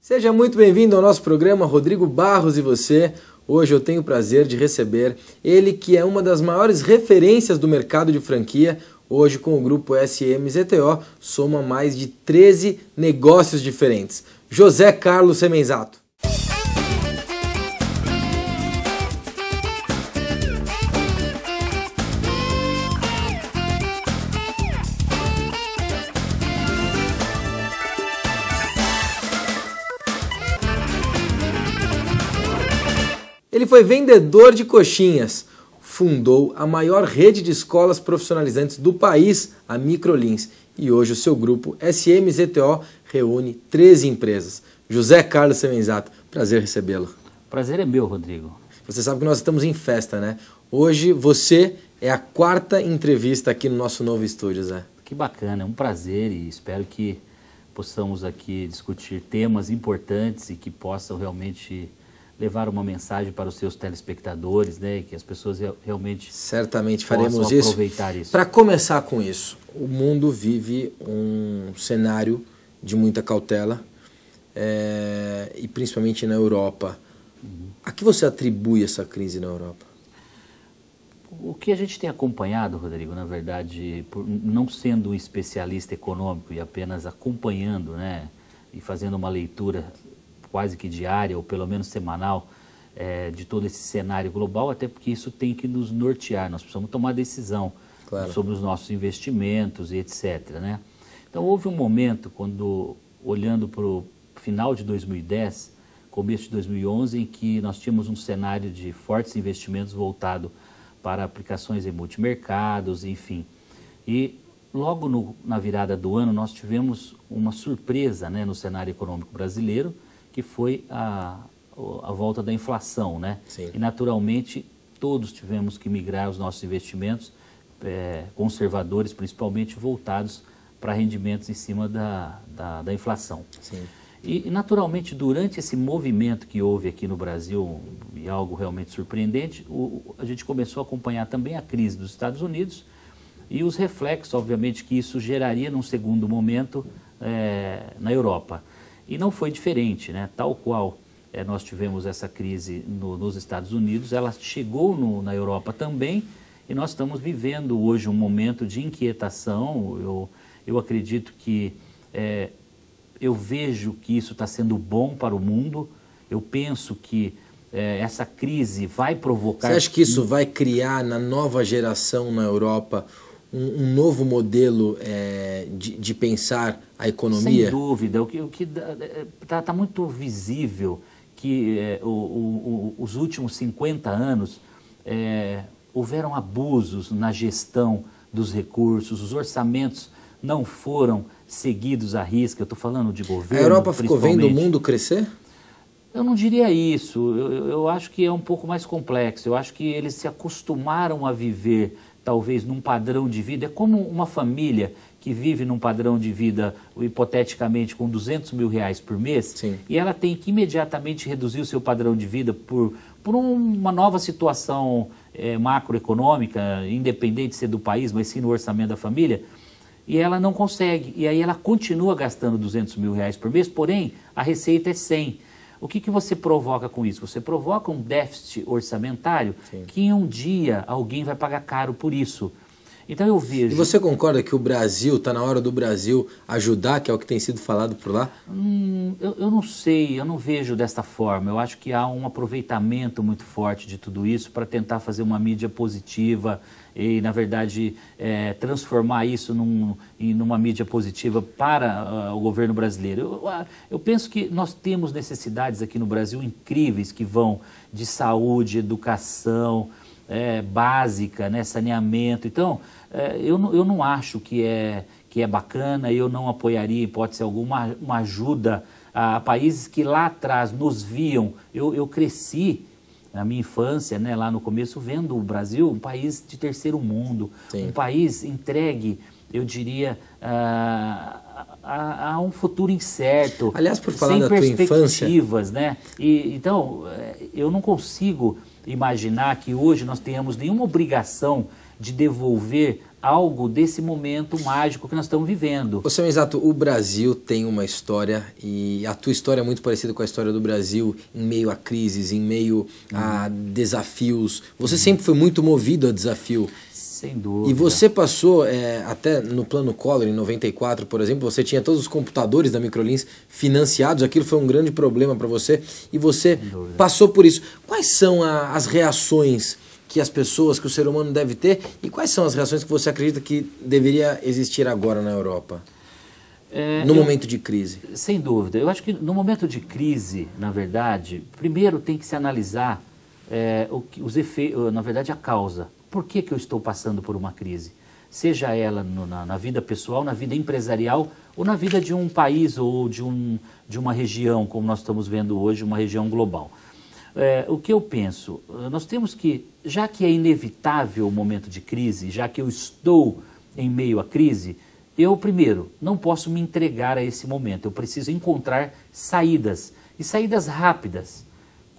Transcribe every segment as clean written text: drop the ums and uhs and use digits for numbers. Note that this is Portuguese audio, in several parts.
Seja muito bem-vindo ao nosso programa Rodrigo Barros e você. Hoje eu tenho o prazer de receber ele, que é uma das maiores referências do mercado de franquia. Hoje, com o grupo SMZTO, soma mais de 13 negócios diferentes. José Carlos Semenzato. Ele foi vendedor de coxinhas, fundou a maior rede de escolas profissionalizantes do país, a Microlins, e hoje o seu grupo SMZTO reúne 13 empresas. José Carlos Semenzato, prazer recebê-lo. Prazer é meu, Rodrigo. Você sabe que nós estamos em festa, né? Hoje você é a 4ª entrevista aqui no nosso novo estúdio, Zé. Que bacana, é um prazer e espero que possamos aqui discutir temas importantes e que possam realmente levar uma mensagem para os seus telespectadores, né? Que as pessoas realmente certamente faremos isso. Aproveitar isso. Para começar com isso, o mundo vive um cenário de muita cautela, e principalmente na Europa. A que você atribui essa crise na Europa? O que a gente tem acompanhado, Rodrigo, na verdade, por não sendo um especialista econômico e apenas acompanhando, né, e fazendo uma leitura quase que diária ou pelo menos semanal de todo esse cenário global, até porque isso tem que nos nortear, nós precisamos tomar decisão sobre os nossos investimentos e etc, né? Então houve um momento, quando olhando para o final de 2010, começo de 2011, em que nós tínhamos um cenário de fortes investimentos voltado para aplicações em multimercados, enfim. E logo na virada do ano nós tivemos uma surpresa, né, no cenário econômico brasileiro, que foi a volta da inflação, né? Sim. E naturalmente todos tivemos que migrar os nossos investimentos conservadores, principalmente voltados para rendimentos em cima da inflação. Sim. E naturalmente durante esse movimento que houve aqui no Brasil, e algo realmente surpreendente, a gente começou a acompanhar também a crise dos Estados Unidos e os reflexos, obviamente, que isso geraria num segundo momento na Europa. E não foi diferente, né? Tal qual nós tivemos essa crise nos Estados Unidos, ela chegou na Europa também, e nós estamos vivendo hoje um momento de inquietação. Eu acredito que, eu vejo que isso está sendo bom para o mundo, eu penso que essa crise vai provocar... Você acha que isso vai criar na nova geração na Europa um novo modelo de pensar a economia? Sem dúvida. O que está muito visível que os últimos 50 anos houveram abusos na gestão dos recursos, os orçamentos não foram seguidos à risca. Eu estou falando de governo. A Europa ficou vendo o mundo crescer? Eu não diria isso. Eu acho que é um pouco mais complexo. Eu acho que eles se acostumaram a viver talvez num padrão de vida. É como uma família que vive num padrão de vida, hipoteticamente, com 200 mil reais por mês. Sim. E ela tem que imediatamente reduzir o seu padrão de vida por uma nova situação macroeconômica, independente de ser do país, mas sim no orçamento da família, e ela não consegue. E aí ela continua gastando 200 mil reais por mês, porém a receita é 100. O que você provoca com isso? Você provoca um déficit orçamentário. Sim. Que um dia alguém vai pagar caro por isso. Então eu vejo... E você concorda que o Brasil, está na hora do Brasil ajudar, que é o que tem sido falado por lá? Eu não sei, eu não vejo desta forma. Eu acho que há um aproveitamento muito forte de tudo isso para tentar fazer uma mídia positiva e, na verdade, transformar isso numa mídia positiva para o governo brasileiro. Eu penso que nós temos necessidades aqui no Brasil incríveis que vão de saúde, educação... básica, né, saneamento. Então, eu não acho que é bacana, eu não apoiaria, em hipótese alguma, uma ajuda a países que lá atrás nos viam. Eu cresci, na minha infância, né, lá no começo, vendo o Brasil um país de terceiro mundo. Sim. Um país entregue, eu diria, a um futuro incerto. Aliás, por falar da tua infância... né? Então, eu não consigo imaginar que hoje nós tenhamos nenhuma obrigação de devolver algo desse momento mágico que nós estamos vivendo. Ô, seu Exato, o Brasil tem uma história e a tua história é muito parecida com a história do Brasil em meio a crises, em meio a desafios. Você sempre foi muito movido a desafio. Sem dúvida. E você passou, até no Plano Collor, em 94, por exemplo, você tinha todos os computadores da Microlins financiados, aquilo foi um grande problema para você e você passou por isso. Quais são as reações que as pessoas, que o ser humano deve ter e quais são as reações que você acredita que deveria existir agora na Europa? No momento de crise. Sem dúvida. Eu acho que no momento de crise, na verdade, primeiro tem que se analisar os efeitos, na verdade a causa. Por que eu estou passando por uma crise? Seja ela na vida pessoal, na vida empresarial ou na vida de um país ou de uma região, como nós estamos vendo hoje, uma região global. O que eu penso? Nós temos que, já que é inevitável o momento de crise, já que eu estou em meio à crise, eu, primeiro, não posso me entregar a esse momento. Eu preciso encontrar saídas, e saídas rápidas.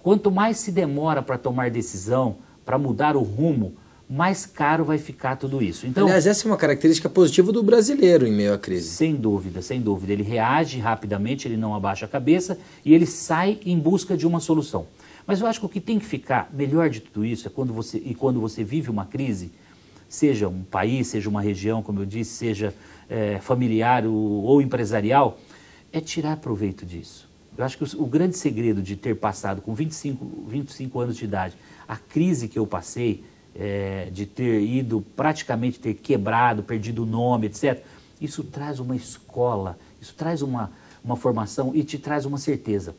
Quanto mais se demora para tomar decisão, para mudar o rumo, mais caro vai ficar tudo isso. Então, aliás, essa é uma característica positiva do brasileiro em meio à crise. Sem dúvida, sem dúvida. Ele reage rapidamente, ele não abaixa a cabeça e ele sai em busca de uma solução. Mas eu acho que o que tem que ficar melhor de tudo isso é quando você vive uma crise, seja um país, seja uma região, como eu disse, seja familiar ou empresarial, é tirar proveito disso. Eu acho que o grande segredo de ter passado com 25 anos de idade, a crise que eu passei, de ter ido, praticamente ter quebrado, perdido o nome, etc. Isso traz uma escola, isso traz uma formação e te traz uma certeza.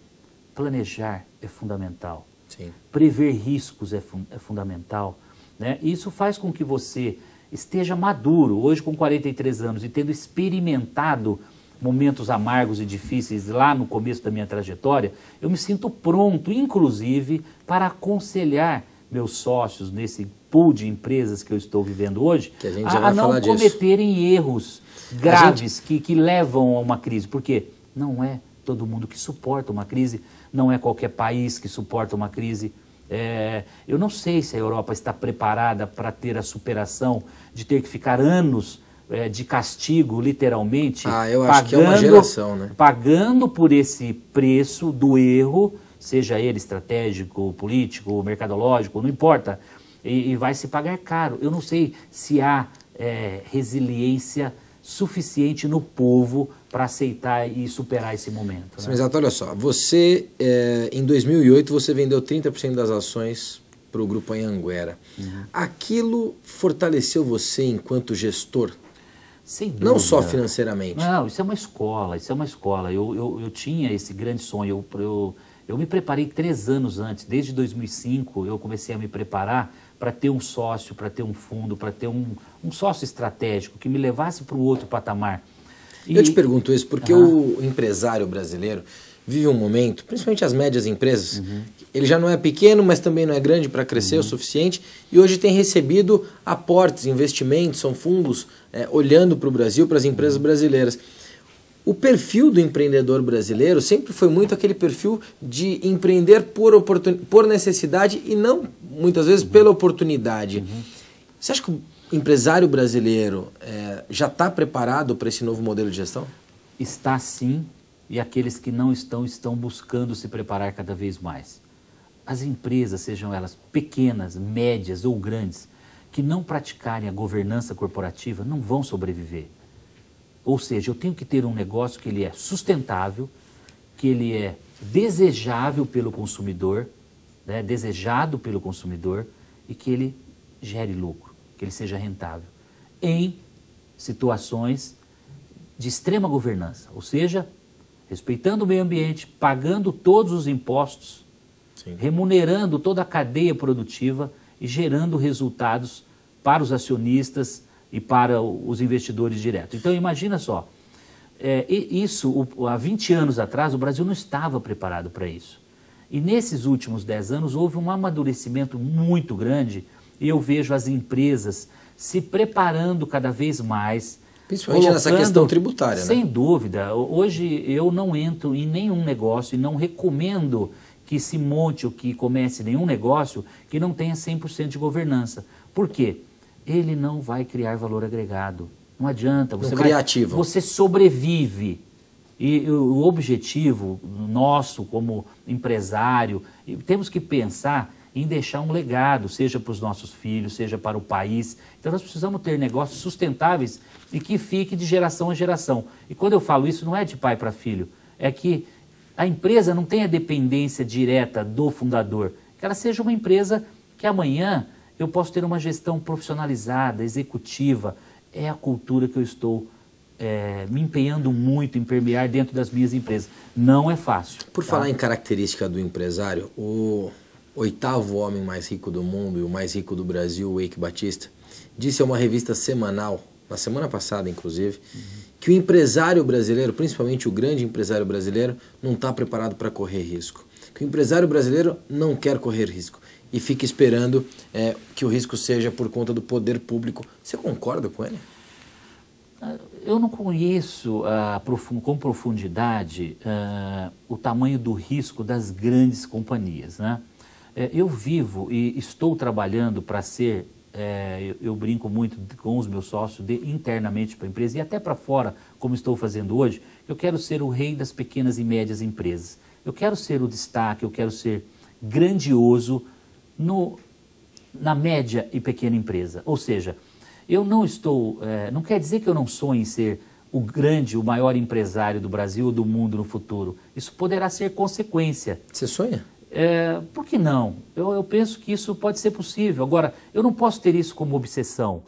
Planejar é fundamental. Sim. Prever riscos é fundamental. Né? Isso faz com que você esteja maduro, hoje com 43 anos e tendo experimentado momentos amargos e difíceis lá no começo da minha trajetória, eu me sinto pronto, inclusive, para aconselhar meus sócios nesse pool de empresas que eu estou vivendo hoje, que a gente já vai não falar cometerem disso. Erros graves que levam a uma crise, porque não é todo mundo que suporta uma crise, não é qualquer país que suporta uma crise. Eu não sei se a Europa está preparada para ter a superação de ter que ficar anos de castigo, literalmente, eu acho que é uma geração, né? Pagando por esse preço do erro, seja ele estratégico, político, mercadológico, não importa, e vai se pagar caro. Eu não sei se há resiliência suficiente no povo para aceitar e superar esse momento. Né? Mas olha só, você, em 2008, você vendeu 30% das ações para o Grupo Anhanguera. Aquilo fortaleceu você enquanto gestor? Sem dúvida. Não só financeiramente. Não, isso é uma escola, isso é uma escola. Eu tinha esse grande sonho, eu me preparei 3 anos antes, desde 2005 eu comecei a me preparar para ter um sócio, para ter um fundo, para ter um sócio estratégico que me levasse para o outro patamar. Eu te pergunto isso porque o empresário brasileiro vive um momento, principalmente as médias empresas, ele já não é pequeno, mas também não é grande para crescer o suficiente, e hoje tem recebido aportes, investimentos, são fundos olhando para o Brasil, para as empresas brasileiras. O perfil do empreendedor brasileiro sempre foi muito aquele perfil de empreender por necessidade e não, muitas vezes, pela oportunidade. Você acha que o empresário brasileiro já está preparado para esse novo modelo de gestão? Está sim, e aqueles que não estão buscando se preparar cada vez mais. As empresas, sejam elas pequenas, médias ou grandes, que não praticarem a governança corporativa, não vão sobreviver. Ou seja, eu tenho que ter um negócio que ele é sustentável, que ele é desejável pelo consumidor, né, desejado pelo consumidor, e que ele gere lucro, que ele seja rentável, em situações de extrema governança, ou seja, respeitando o meio ambiente, pagando todos os impostos, Sim. remunerando toda a cadeia produtiva e gerando resultados para os acionistas e para os investidores diretos. Então imagina só, há 20 anos atrás o Brasil não estava preparado para isso. E nesses últimos 10 anos houve um amadurecimento muito grande e eu vejo as empresas se preparando cada vez mais. Principalmente nessa questão tributária, sem né? dúvida. Hoje eu não entro em nenhum negócio e não recomendo que se monte ou que comece nenhum negócio que não tenha 100% de governança. Por quê? ele não vai criar valor agregado. Não adianta. Você sobrevive. E o objetivo nosso como empresário, temos que pensar em deixar um legado, seja para os nossos filhos, seja para o país. Então nós precisamos ter negócios sustentáveis e que fique de geração em geração. E quando eu falo isso, não é de pai para filho, é que a empresa não tenha dependência direta do fundador, que ela seja uma empresa que amanhã eu posso ter uma gestão profissionalizada, executiva. É a cultura que eu estou me empenhando muito em permear dentro das minhas empresas. Não é fácil. Por falar em característica do empresário, o 8º homem mais rico do mundo e o mais rico do Brasil, o Eike Batista, disse a uma revista semanal, na semana passada inclusive, que o empresário brasileiro, principalmente o grande empresário brasileiro, não está preparado para correr risco. Que o empresário brasileiro não quer correr risco e fica esperando que o risco seja por conta do poder público. Você concorda com ele? Eu não conheço com profundidade o tamanho do risco das grandes companhias, né? Eu vivo e estou trabalhando para ser, eu brinco muito com os meus sócios internamente para a empresa e até para fora, como estou fazendo hoje, eu quero ser o rei das pequenas e médias empresas. Eu quero ser o destaque, eu quero ser grandioso na média e pequena empresa. Ou seja, eu não estou, não quer dizer que eu não sonhe em ser o maior empresário do Brasil ou do mundo no futuro. Isso poderá ser consequência. Você sonha? Por que não? Eu penso que isso pode ser possível. Agora, eu não posso ter isso como obsessão.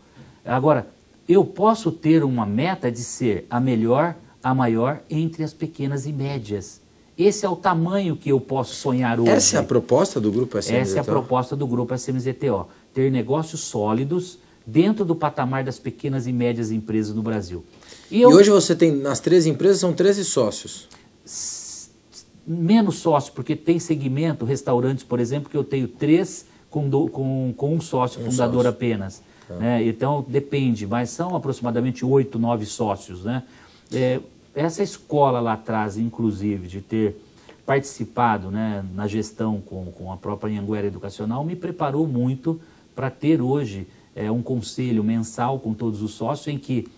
Agora, eu posso ter uma meta de ser a melhor, a maior entre as pequenas e médias. Esse é o tamanho que eu posso sonhar hoje. Essa é a proposta do Grupo SMZTO? Essa é a proposta do Grupo SMZTO. Ter negócios sólidos dentro do patamar das pequenas e médias empresas no Brasil. E hoje você tem, nas 13 empresas, são 13 sócios? Menos sócios, porque tem segmento, restaurantes, por exemplo, que eu tenho 3 com um sócio fundador apenas. Né? Então, depende, mas são aproximadamente 8, 9 sócios. Né? Essa escola lá atrás, inclusive, de ter participado, né, na gestão com a própria Anhanguera Educacional, me preparou muito para ter hoje um conselho mensal com todos os sócios em que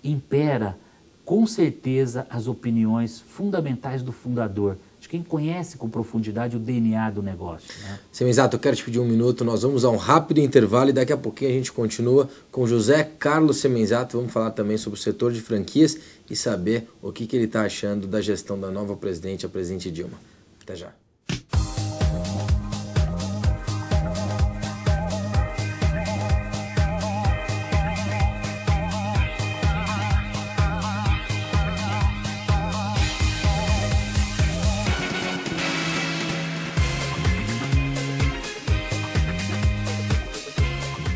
impera com certeza as opiniões fundamentais do fundador, de quem conhece com profundidade o DNA do negócio. Né? Semenzato, eu quero te pedir um minuto, nós vamos a um rápido intervalo e daqui a pouquinho a gente continua com José Carlos Semenzato. Vamos falar também sobre o setor de franquias e saber o que ele está achando da gestão da nova presidente, a presidente Dilma. Até já.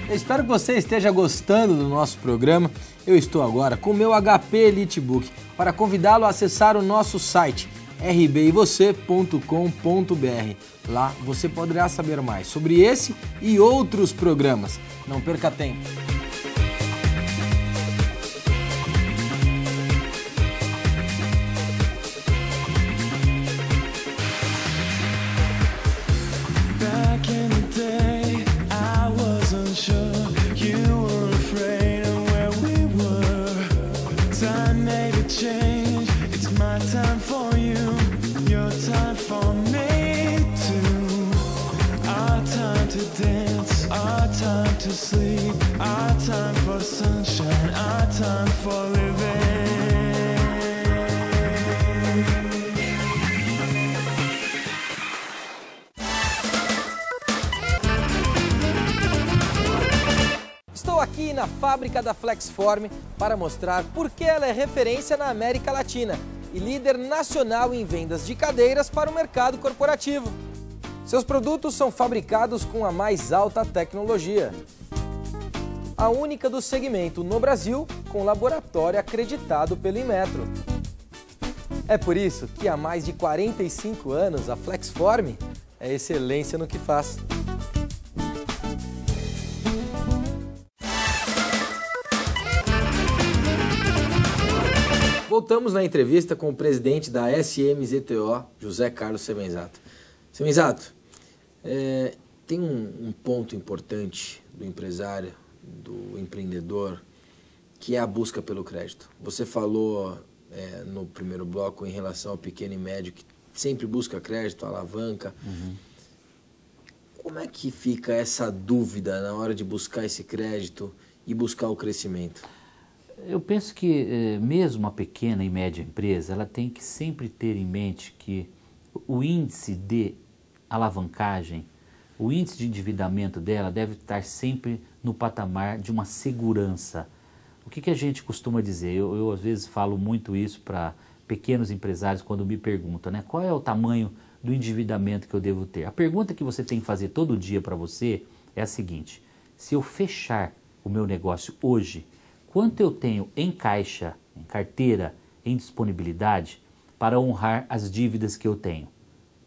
Eu espero que você esteja gostando do nosso programa. Eu estou agora com o meu HP EliteBook para convidá-lo a acessar o nosso site rbevocê.com.br. Lá você poderá saber mais sobre esse e outros programas. Não perca tempo. To sleep, our time for sunshine, our time for living. Estou aqui na fábrica da Flexform para mostrar por que ela é referência na América Latina e líder nacional em vendas de cadeiras para o mercado corporativo. Seus produtos são fabricados com a mais alta tecnologia. A única do segmento no Brasil com laboratório acreditado pelo Inmetro. É por isso que há mais de 45 anos a Flexform é excelência no que faz. Voltamos na entrevista com o presidente da SMZTO, José Carlos Semenzato. Semenzato, tem um ponto importante do empresário do empreendedor, que é a busca pelo crédito. Você falou no primeiro bloco em relação ao pequeno e médio, que sempre busca crédito, alavanca. Como é que fica essa dúvida na hora de buscar esse crédito e buscar o crescimento? Eu penso que mesmo a pequena e média empresa, ela tem que sempre ter em mente que o índice de alavancagem, o índice de endividamento dela deve estar sempre no patamar de uma segurança. O que a gente costuma dizer? Eu às vezes falo muito isso para pequenos empresários quando me perguntam, né? Qual é o tamanho do endividamento que eu devo ter? A pergunta que você tem que fazer todo dia para você é a seguinte: se eu fechar o meu negócio hoje, quanto eu tenho em caixa, em carteira, em disponibilidade para honrar as dívidas que eu tenho?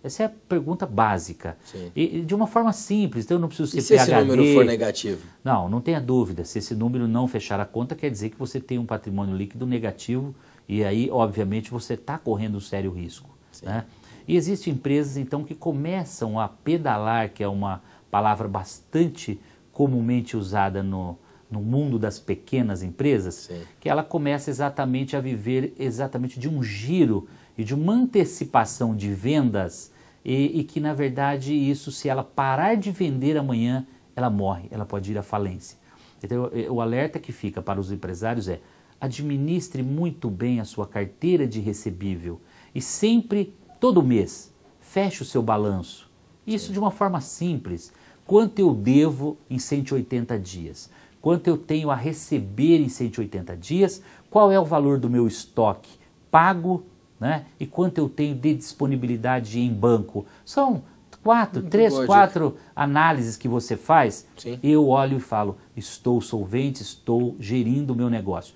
Essa é a pergunta básica. E de uma forma simples, então eu não preciso ser PhD. E se esse número for negativo? Não tenha dúvida. Se esse número não fechar a conta, quer dizer que você tem um patrimônio líquido negativo e aí, obviamente, você está correndo um sério risco. Né? E existem empresas, então, que começam a pedalar, que é uma palavra bastante comumente usada no mundo das pequenas empresas, que ela começa exatamente a viver exatamente de um giro e de uma antecipação de vendas e que, na verdade, isso, se ela parar de vender amanhã, ela morre, ela pode ir à falência. Então, o alerta que fica para os empresários é: administre muito bem a sua carteira de recebível e sempre, todo mês, feche o seu balanço. Isso de uma forma simples. Quanto eu devo em 180 dias? Quanto eu tenho a receber em 180 dias? Qual é o valor do meu estoque pago? Né? E quanto eu tenho de disponibilidade em banco? São 4 análises que você faz. Eu olho e falo: estou solvente, estou gerindo o meu negócio.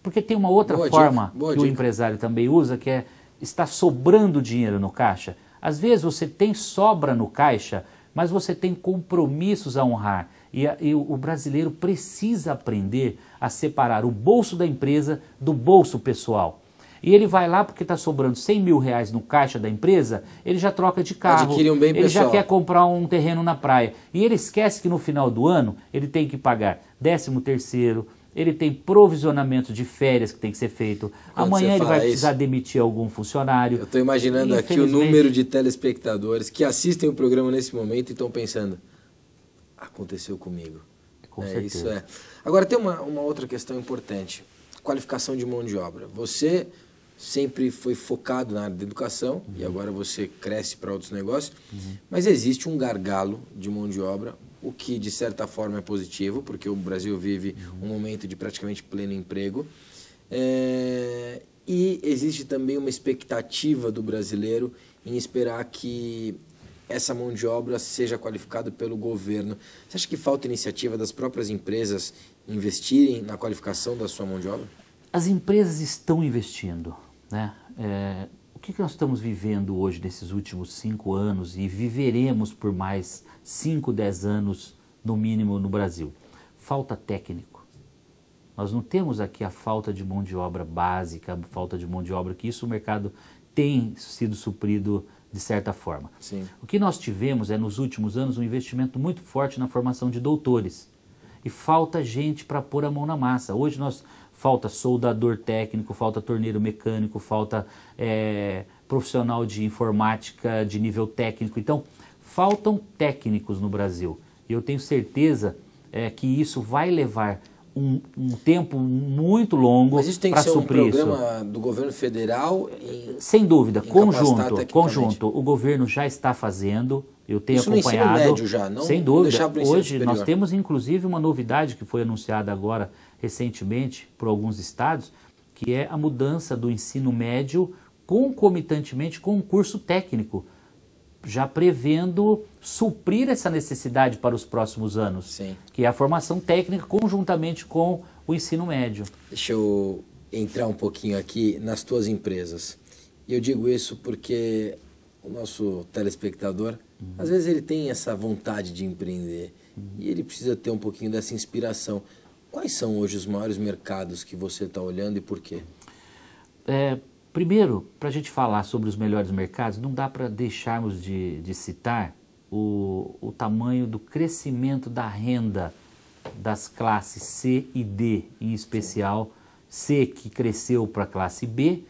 Porque tem uma outra forma que o empresário também usa, que é: está sobrando dinheiro no caixa. Às vezes você tem sobra no caixa, mas você tem compromissos a honrar. E o brasileiro precisa aprender a separar o bolso da empresa do bolso pessoal. E ele vai lá porque está sobrando 100 mil reais no caixa da empresa, ele já troca de carro, adquire um bem ele pessoal. Já quer comprar um terreno na praia. E ele esquece que no final do ano ele tem que pagar 13º, ele tem provisionamento de férias que tem que ser feito. Amanhã ele vai precisar demitir algum funcionário. Eu estou imaginando aqui o número de telespectadores que assistem o programa nesse momento e estão pensando: aconteceu comigo. Com certeza. Isso é. Agora tem uma outra questão importante: qualificação de mão de obra. Você sempre foi focado na área da educação e agora você cresce para outros negócios, mas existe um gargalo de mão de obra, o que de certa forma é positivo, porque o Brasil vive um momento de praticamente pleno emprego, e existe também uma expectativa do brasileiro em esperar que essa mão de obra seja qualificada pelo governo. Você acha que falta iniciativa das próprias empresas investirem na qualificação da sua mão de obra? As empresas estão investindo, né? O que nós estamos vivendo hoje nesses últimos 5 anos e viveremos por mais 5, 10 anos no mínimo no Brasil? Falta técnico. Nós não temos aqui a falta de mão de obra básica, a falta de mão de obra, que isso o mercado tem sido suprido de certa forma. O que nós tivemos nos últimos anos, um investimento muito forte na formação de doutores. E falta gente para pôr a mão na massa. Hoje falta soldador técnico, falta torneiro mecânico, falta profissional de informática de nível técnico. Então, faltam técnicos no Brasil. E eu tenho certeza que isso vai levar um tempo muito longo para suprir isso. Mas isso tem que ser um programa do governo federal? Sem dúvida, conjunto. O governo já está fazendo. Eu tenho acompanhado. No ensino médio já, não? Sem dúvida. Hoje nós temos inclusive uma novidade que foi anunciada agora recentemente por alguns estados, que é a mudança do ensino médio concomitantemente com um curso técnico, já prevendo suprir essa necessidade para os próximos anos, que é a formação técnica conjuntamente com o ensino médio. Deixa eu entrar um pouquinho aqui nas tuas empresas. E eu digo isso porque o nosso telespectador, às vezes ele tem essa vontade de empreender e ele precisa ter um pouquinho dessa inspiração. Quais são hoje os maiores mercados que você está olhando e por quê? Primeiro, para a gente falar sobre os melhores mercados, não dá para deixarmos de citar o tamanho do crescimento da renda das classes C e D, em especial, C que cresceu para a classe B,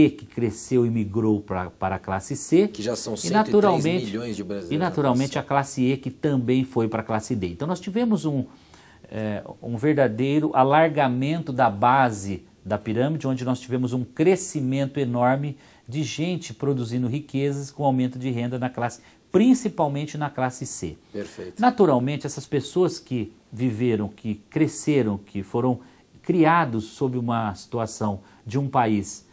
que cresceu e migrou para a classe C. Que já são 103 milhões de brasileiros. E naturalmente a classe E, que também foi para a classe D. Então nós tivemos um verdadeiro alargamento da base da pirâmide, onde nós tivemos um crescimento enorme de gente produzindo riquezas com aumento de renda na classe, principalmente na classe C. Perfeito. Naturalmente, essas pessoas que viveram, que cresceram, que foram criados sob uma situação de um país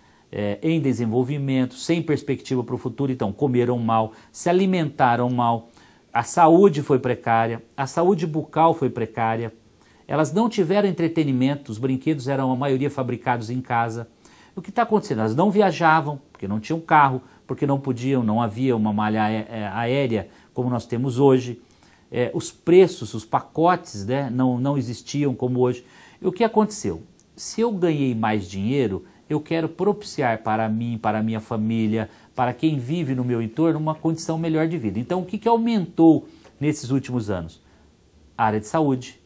em desenvolvimento, sem perspectiva para o futuro, então comeram mal, se alimentaram mal, a saúde foi precária, a saúde bucal foi precária, elas não tiveram entretenimento, os brinquedos eram a maioria fabricados em casa. O que está acontecendo? Elas não viajavam, porque não tinham carro, porque não podiam, não havia uma malha aérea como nós temos hoje. Os preços, os pacotes, né, não existiam como hoje. E o que aconteceu? Se eu ganhei mais dinheiro, eu quero propiciar para mim, para a minha família, para quem vive no meu entorno, uma condição melhor de vida. Então, o que aumentou nesses últimos anos? A área de saúde.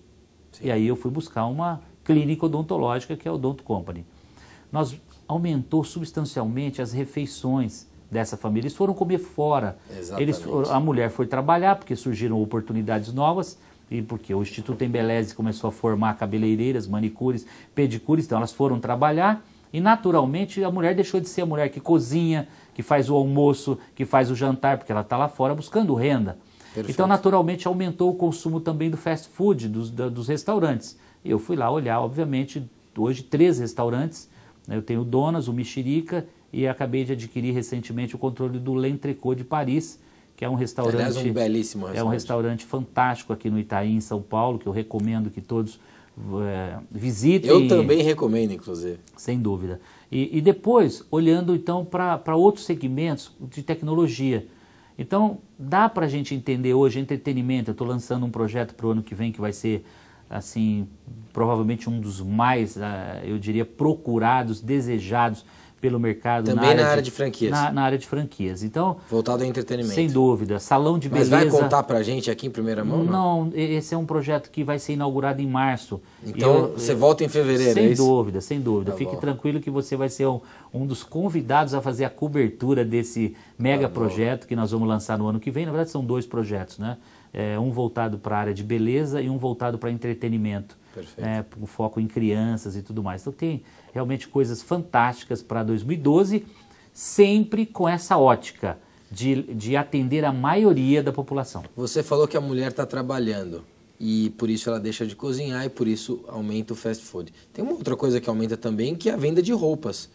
Sim. E aí eu fui buscar uma clínica odontológica, que é a Odonto Company. Aumentou substancialmente as refeições dessa família. Eles foram comer fora. A mulher foi trabalhar, porque surgiram oportunidades novas, e porque o Instituto Embeleze começou a formar cabeleireiras, manicures, pedicures, então elas foram trabalhar, e naturalmente a mulher deixou de ser a mulher que cozinha, que faz o almoço, que faz o jantar, porque ela está lá fora buscando renda. Perfeito. Então naturalmente aumentou o consumo também do fast food, dos restaurantes. E eu fui lá olhar, obviamente, hoje 3 restaurantes. Eu tenho o Donas, o Mexerica, e acabei de adquirir recentemente o controle do L'Entrecot de Paris, que é um restaurante. Aliás, um belíssimo restaurante. É um restaurante fantástico aqui no Itaí, em São Paulo, que eu recomendo que todos visitem. Eu também recomendo, inclusive. Sem dúvida. E depois, olhando então para outros segmentos de tecnologia. Então, dá para a gente entender hoje entretenimento. Eu estou lançando um projeto para o ano que vem que vai ser, assim, provavelmente um dos mais, eu diria, procurados, desejados pelo mercado. Também na área de franquias. Na área de franquias. Então, voltado ao entretenimento. Sem dúvida. Salão de beleza. Mas vai contar pra gente aqui em primeira mão? Não, esse é um projeto que vai ser inaugurado em março. Então, você volta em fevereiro, sem dúvida, sem dúvida. Tá Fique bom. tranquilo que você vai ser um dos convidados a fazer a cobertura desse mega projeto que nós vamos lançar no ano que vem. Na verdade, são 2 projetos, né? Um voltado para a área de beleza e um voltado para entretenimento. Perfeito. Com foco em crianças e tudo mais. Então tem realmente coisas fantásticas para 2012, sempre com essa ótica de atender a maioria da população. Você falou que a mulher está trabalhando e por isso ela deixa de cozinhar e por isso aumenta o fast food. Tem uma outra coisa que aumenta também, que é a venda de roupas.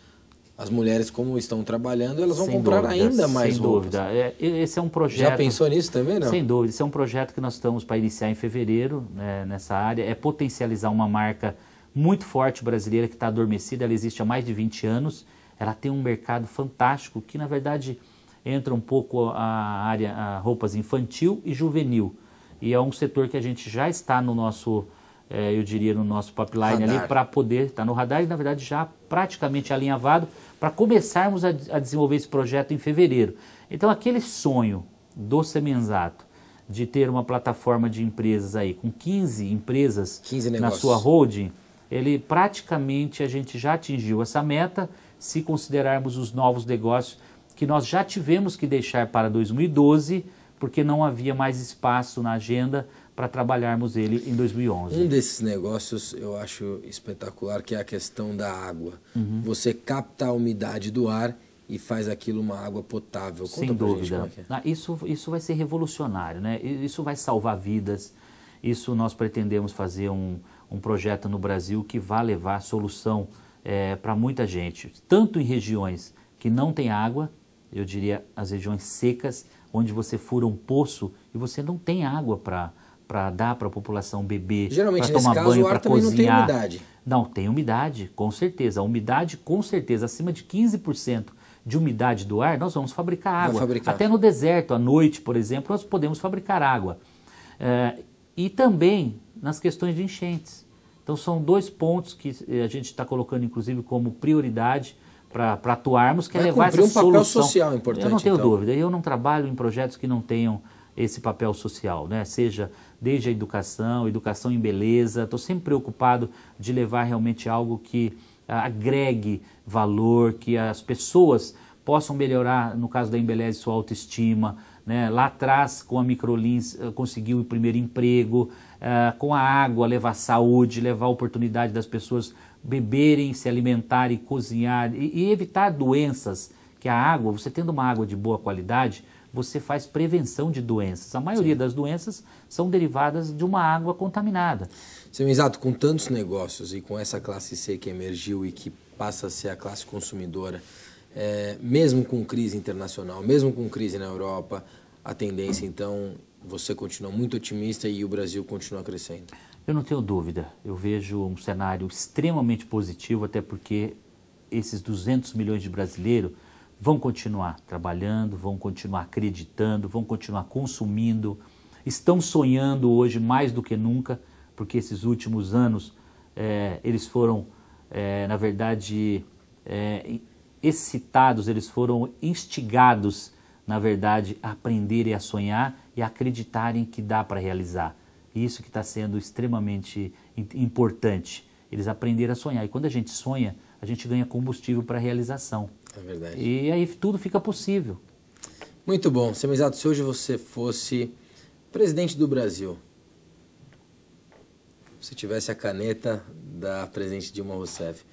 As mulheres, como estão trabalhando, elas vão comprar ainda mais roupas. Sem dúvida. Esse é um projeto... Já pensou nisso também, não? Sem dúvida. Esse é um projeto que nós estamos para iniciar em fevereiro, né, nessa área. É potencializar uma marca muito forte brasileira que está adormecida. Ela existe há mais de 20 anos. Ela tem um mercado fantástico que, na verdade, entra um pouco a roupas infantil e juvenil. E é um setor que a gente já está no nosso... eu diria no nosso pipeline ali, para poder estar no radar e, na verdade, já praticamente alinhavado para começarmos a desenvolver esse projeto em fevereiro. Então, aquele sonho do Semenzato de ter uma plataforma de empresas aí com 15 empresas na sua holding, ele praticamente a gente já atingiu essa meta, se considerarmos os novos negócios que nós já tivemos que deixar para 2012, porque não havia mais espaço na agenda para trabalharmos ele em 2011. Um desses negócios eu acho espetacular, que é a questão da água. Você capta a umidade do ar e faz aquilo uma água potável. Conta Sem pra dúvida. gente como é que é. Isso vai ser revolucionário, né? Isso vai salvar vidas. Isso nós pretendemos fazer um projeto no Brasil que vai levar solução para muita gente. Tanto em regiões que não tem água, eu diria as regiões secas, onde você fura um poço e você não tem água para dar para a população beber, geralmente, para tomar nesse caso, banho, o ar para também cozinhar. não tem umidade. Não, tem umidade, com certeza. A umidade, com certeza, acima de 15% de umidade do ar, nós vamos fabricar água. Até no deserto, à noite, por exemplo, nós podemos fabricar água. E também nas questões de enchentes. Então, são 2 pontos que a gente está colocando, inclusive, como prioridade para atuarmos, que é levar essa solução. Vai cumprir um papel social importante. Eu não tenho dúvida. Eu não trabalho em projetos que não tenham esse papel social, né? Seja desde a educação em beleza. Estou sempre preocupado de levar realmente algo que agregue valor, que as pessoas possam melhorar, no caso da Embeleze, sua autoestima, né? Lá atrás, com a Microlins, conseguiu o primeiro emprego, com a água levar saúde, levar a oportunidade das pessoas beberem, se alimentarem, cozinhar e evitar doenças, que a água, você tendo uma água de boa qualidade, você faz prevenção de doenças. A maioria das doenças são derivadas de uma água contaminada. Seu Misato, com tantos negócios e com essa classe C que emergiu e que passa a ser a classe consumidora, mesmo com crise internacional, mesmo com crise na Europa, a tendência, então, você continua muito otimista e o Brasil continua crescendo? Eu não tenho dúvida. Eu vejo um cenário extremamente positivo, até porque esses 200 milhões de brasileiros vão continuar trabalhando, vão continuar acreditando, vão continuar consumindo, estão sonhando hoje mais do que nunca, porque esses últimos anos eles foram, na verdade, excitados, eles foram instigados, na verdade, a aprenderem a sonhar e a acreditarem que dá para realizar. Isso que está sendo extremamente importante. Eles aprenderam a sonhar. E quando a gente sonha, a gente ganha combustível para a realização. É verdade. E aí tudo fica possível. Muito bom. Seu Misato, se hoje você fosse presidente do Brasil, se tivesse a caneta da presidente Dilma Rousseff,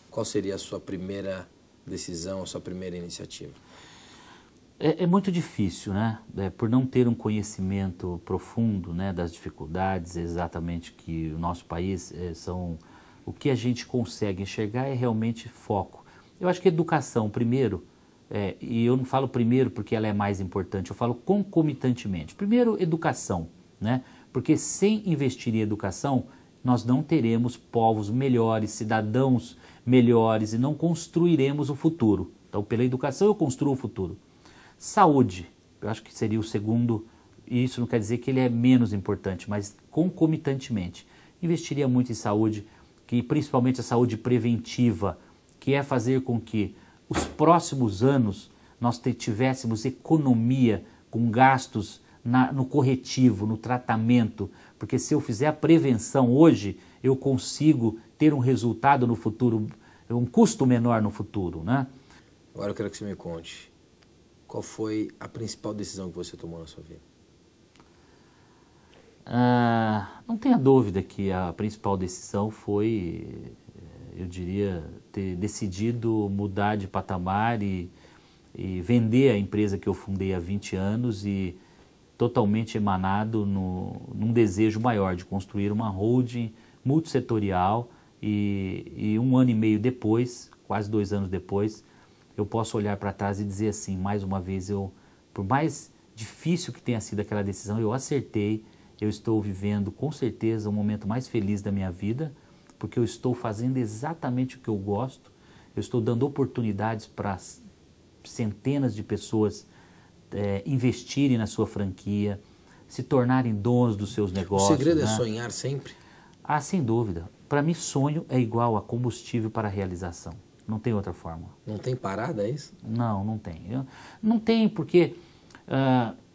qual seria a sua primeira decisão, a sua primeira iniciativa? É muito difícil, né? Por não ter um conhecimento profundo, né, das dificuldades exatamente que o nosso país são... O que a gente consegue enxergar é realmente foco. Eu acho que educação, primeiro, e eu não falo primeiro porque ela é mais importante, eu falo concomitantemente. Primeiro, educação, né? Porque sem investir em educação, nós não teremos povos melhores, cidadãos melhores e não construiremos o futuro. Então, pela educação eu construo o futuro. Saúde, eu acho que seria o segundo, e isso não quer dizer que ele é menos importante, mas concomitantemente. Investiria muito em saúde, que principalmente a saúde preventiva, que é fazer com que os próximos anos nós tivéssemos economia com gastos no corretivo, no tratamento, porque se eu fizer a prevenção hoje, eu consigo ter um resultado no futuro, um custo menor no futuro, né? Agora eu quero que você me conte, qual foi a principal decisão que você tomou na sua vida? Não tenha dúvida que a principal decisão foi, eu diria, ter decidido mudar de patamar e vender a empresa que eu fundei há 20 anos e totalmente emanado num desejo maior de construir uma holding multissetorial e 1 ano e meio depois, quase 2 anos depois, eu posso olhar para trás e dizer assim, mais uma vez, por mais difícil que tenha sido aquela decisão, eu acertei, eu estou vivendo com certeza o momento mais feliz da minha vida, porque eu estou fazendo exatamente o que eu gosto, eu estou dando oportunidades para centenas de pessoas investirem na sua franquia, se tornarem donos dos seus negócios. O segredo, né, é sonhar sempre? Sem dúvida. Para mim, sonho é igual a combustível para a realização. Não tem outra forma. Não tem parada, é isso? Não, não tem. Não tem porque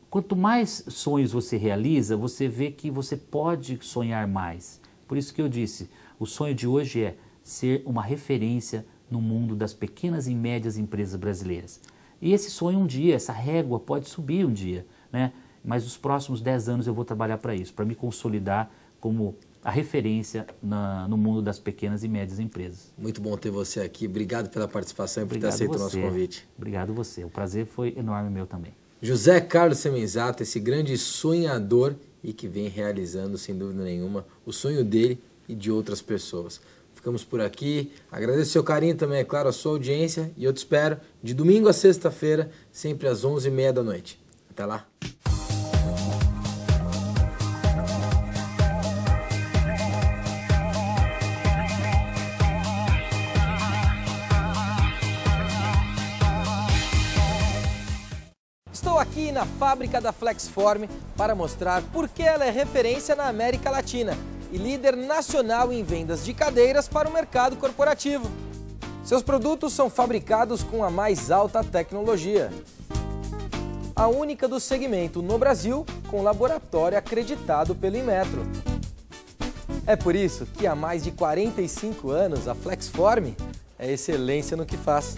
quanto mais sonhos você realiza, você vê que você pode sonhar mais. Por isso que eu disse, o sonho de hoje é ser uma referência no mundo das pequenas e médias empresas brasileiras. E esse sonho um dia, essa régua pode subir um dia, né? Mas nos próximos 10 anos eu vou trabalhar para isso, para me consolidar como a referência no mundo das pequenas e médias empresas. Muito bom ter você aqui. Obrigado pela participação e por ter aceito o nosso convite. Obrigado você. O prazer foi enorme meu também. José Carlos Semenzato, esse grande sonhador e que vem realizando, sem dúvida nenhuma, o sonho dele e de outras pessoas. Ficamos por aqui. Agradeço o seu carinho também, é claro, a sua audiência. E eu te espero de domingo a sexta-feira, sempre às 11h30 da noite. Até lá. Estou aqui na fábrica da Flexform para mostrar por que ela é referência na América Latina e líder nacional em vendas de cadeiras para o mercado corporativo. Seus produtos são fabricados com a mais alta tecnologia. a única do segmento no Brasil com laboratório acreditado pelo Inmetro. É por isso que há mais de 45 anos a Flexform é excelência no que faz.